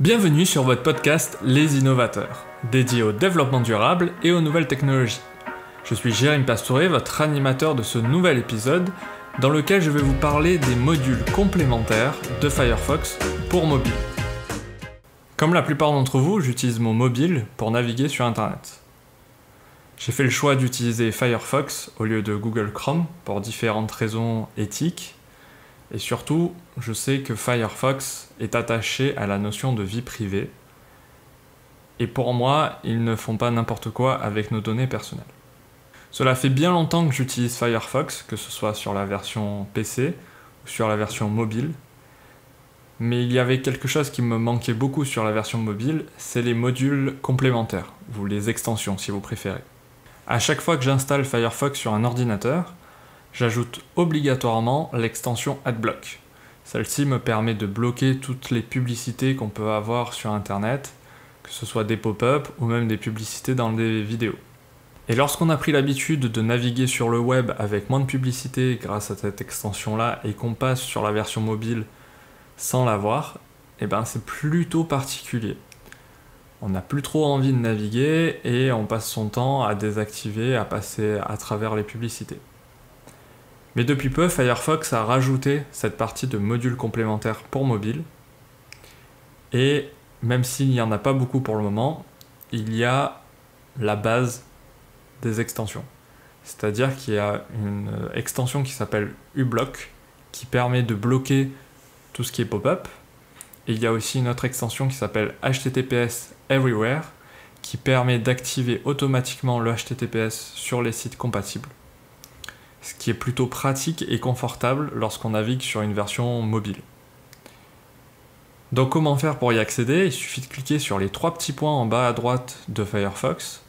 Bienvenue sur votre podcast Les Innovateurs, dédié au développement durable et aux nouvelles technologies. Je suis Jérémy Pastouré, votre animateur de ce nouvel épisode, dans lequel je vais vous parler des modules complémentaires de Firefox pour mobile. Comme la plupart d'entre vous, j'utilise mon mobile pour naviguer sur Internet. J'ai fait le choix d'utiliser Firefox au lieu de Google Chrome pour différentes raisons éthiques. Et surtout, je sais que Firefox est attaché à la notion de vie privée. Et pour moi, ils ne font pas n'importe quoi avec nos données personnelles. Cela fait bien longtemps que j'utilise Firefox, que ce soit sur la version PC ou sur la version mobile. Mais il y avait quelque chose qui me manquait beaucoup sur la version mobile, c'est les modules complémentaires, ou les extensions si vous préférez. À chaque fois que j'installe Firefox sur un ordinateur, j'ajoute obligatoirement l'extension AdBlock. Celle-ci me permet de bloquer toutes les publicités qu'on peut avoir sur Internet, que ce soit des pop-up ou même des publicités dans des vidéos. Et lorsqu'on a pris l'habitude de naviguer sur le web avec moins de publicité grâce à cette extension-là et qu'on passe sur la version mobile sans l'avoir, c'est plutôt particulier. On n'a plus trop envie de naviguer et on passe son temps à désactiver, à passer à travers les publicités. Mais depuis peu, Firefox a rajouté cette partie de modules complémentaires pour mobile. Et même s'il n'y en a pas beaucoup pour le moment, il y a la base des extensions. C'est-à-dire qu'il y a une extension qui s'appelle uBlock qui permet de bloquer tout ce qui est pop-up. Et il y a aussi une autre extension qui s'appelle HTTPS Everywhere qui permet d'activer automatiquement le HTTPS sur les sites compatibles. Ce qui est plutôt pratique et confortable lorsqu'on navigue sur une version mobile. Donc comment faire pour y accéder ? Il suffit de cliquer sur les trois petits points en bas à droite de Firefox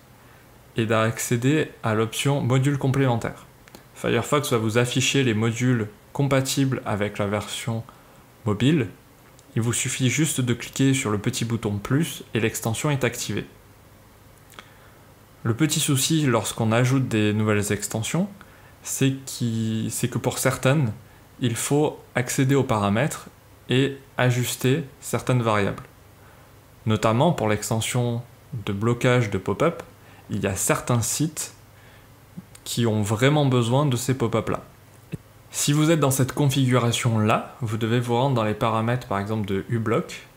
et d'accéder à l'option modules complémentaires. Firefox va vous afficher les modules compatibles avec la version mobile. Il vous suffit juste de cliquer sur le petit bouton plus et l'extension est activée. Le petit souci lorsqu'on ajoute des nouvelles extensions, c'est que pour certaines, il faut accéder aux paramètres et ajuster certaines variables. Notamment pour l'extension de blocage de pop-up, il y a certains sites qui ont vraiment besoin de ces pop-up-là. Si vous êtes dans cette configuration-là, vous devez vous rendre dans les paramètres par exemple de uBlock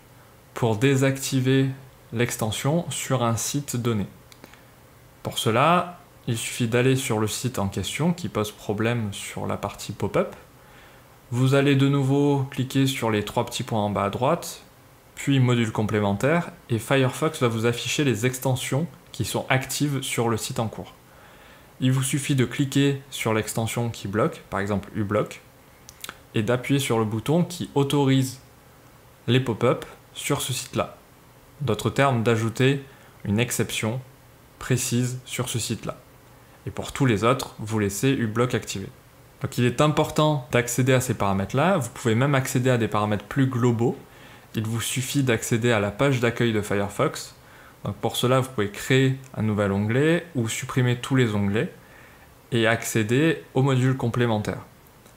pour désactiver l'extension sur un site donné. Pour cela, il suffit d'aller sur le site en question qui pose problème sur la partie pop-up. Vous allez de nouveau cliquer sur les trois petits points en bas à droite, puis module complémentaire, et Firefox va vous afficher les extensions qui sont actives sur le site en cours. Il vous suffit de cliquer sur l'extension qui bloque, par exemple uBlock, et d'appuyer sur le bouton qui autorise les pop-up sur ce site-là. D'autres termes, d'ajouter une exception précise sur ce site-là. Et pour tous les autres, vous laissez uBlock activé. Donc il est important d'accéder à ces paramètres-là. Vous pouvez même accéder à des paramètres plus globaux. Il vous suffit d'accéder à la page d'accueil de Firefox. Donc pour cela, vous pouvez créer un nouvel onglet ou supprimer tous les onglets et accéder aux modules complémentaires.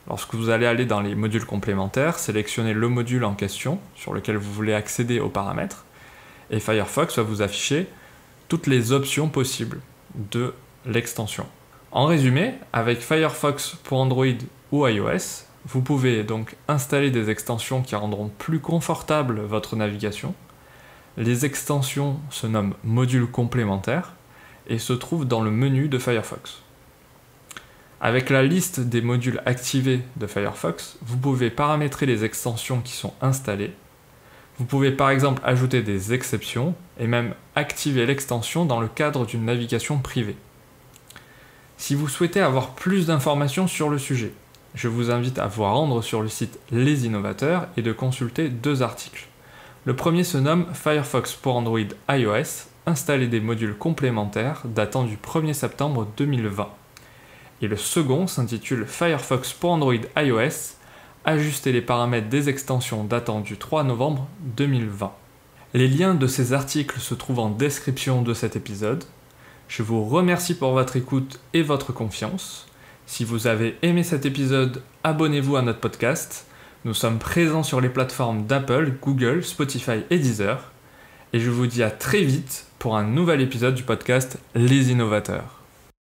Lorsque vous allez aller dans les modules complémentaires, sélectionnez le module en question sur lequel vous voulez accéder aux paramètres et Firefox va vous afficher toutes les options possibles de l'extension. En résumé, avec Firefox pour Android ou iOS, vous pouvez donc installer des extensions qui rendront plus confortable votre navigation. Les extensions se nomment modules complémentaires et se trouvent dans le menu de Firefox. Avec la liste des modules activés de Firefox, vous pouvez paramétrer les extensions qui sont installées. Vous pouvez par exemple ajouter des exceptions et même activer l'extension dans le cadre d'une navigation privée. Si vous souhaitez avoir plus d'informations sur le sujet, je vous invite à vous rendre sur le site Les Innovateurs et de consulter deux articles. Le premier se nomme Firefox pour Android iOS, installer des modules complémentaires datant du 1er septembre 2020. Et le second s'intitule Firefox pour Android iOS, ajuster les paramètres des extensions datant du 3 novembre 2020. Les liens de ces articles se trouvent en description de cet épisode. Je vous remercie pour votre écoute et votre confiance. Si vous avez aimé cet épisode, abonnez-vous à notre podcast. Nous sommes présents sur les plateformes d'Apple, Google, Spotify et Deezer. Et je vous dis à très vite pour un nouvel épisode du podcast Les Innovateurs.